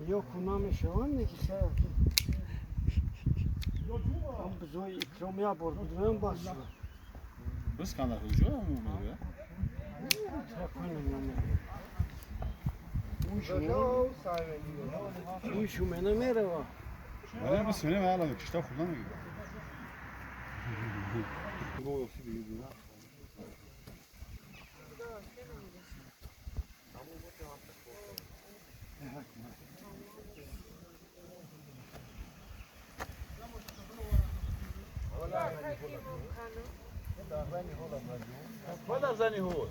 Yok kunamış o ne ki şey. Tam buzoi ikramiye bordudan başlıyor. Biz kanal hoca mı oluyor? Bu şu mene merhaba. Bana bir söyle hala işte kullanıyor. Bu خودم زنی هول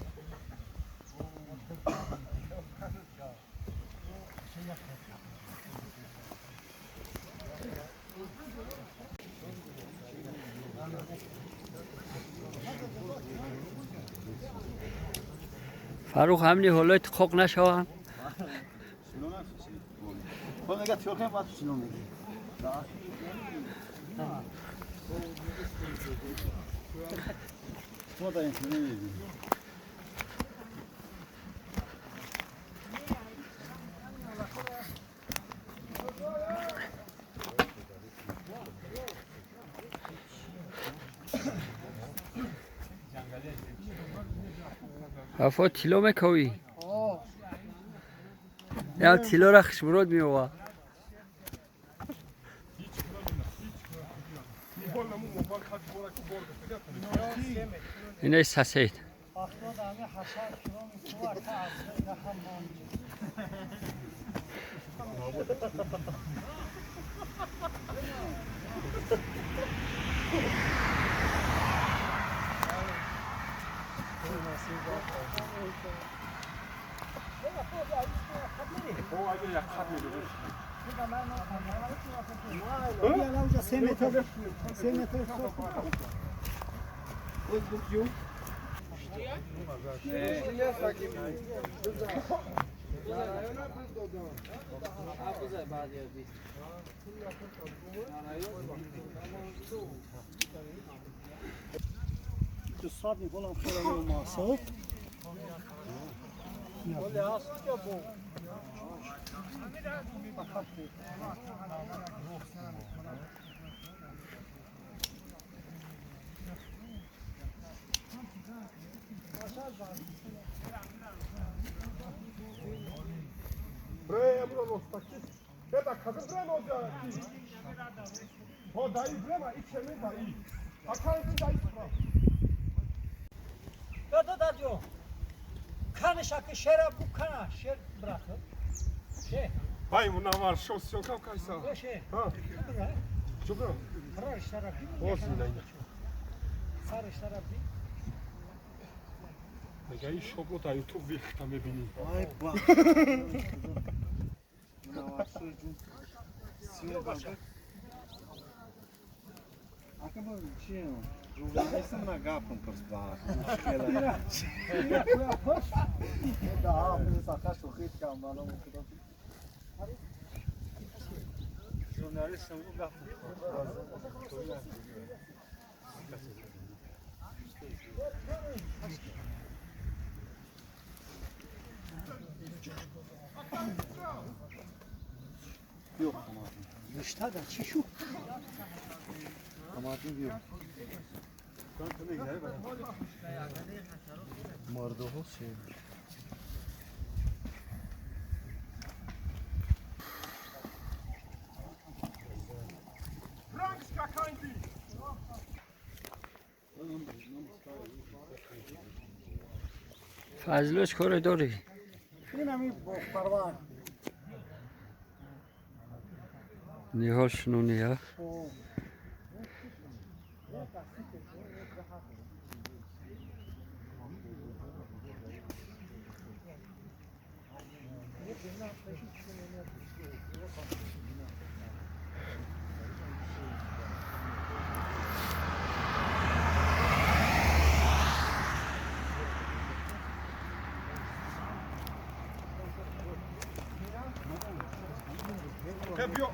فاروق همینی حالا اتخاق نشوم خود اگه تیوکه باید شنو میگی تو دا این شنو میگی افا تیلو مکوی یا تیلو رخش برود میوا اینه سسید Sabe rolar fora no maçã. Olha só que é bom. Buraya bunu takip. Ya da kadın buraya olacak. O dayı buraya içeri dayı. Akarın dayı. Da diyor. Kanı şakı şerap bu kana şer bırakıp. Hay bunlar var şos kaysa. O Ha. Çok. Karar şarap. Olsun dayı. Sarı şarap. Dayı şoklo da YouTube bir میبینی. Ay bak. Acabou tinha. Esse não agapa para os barcos. Daha bunu sakar çok iyi kalmalı. Jurnalist bu kapı. Yok tamamen. Dışta da çişu. Tamamen yok. Kanka ne gider be? Mardohu şey. Frank skakańki! فضلوش کوریدوری این همی پروان. نیهال شنونی ها Heb je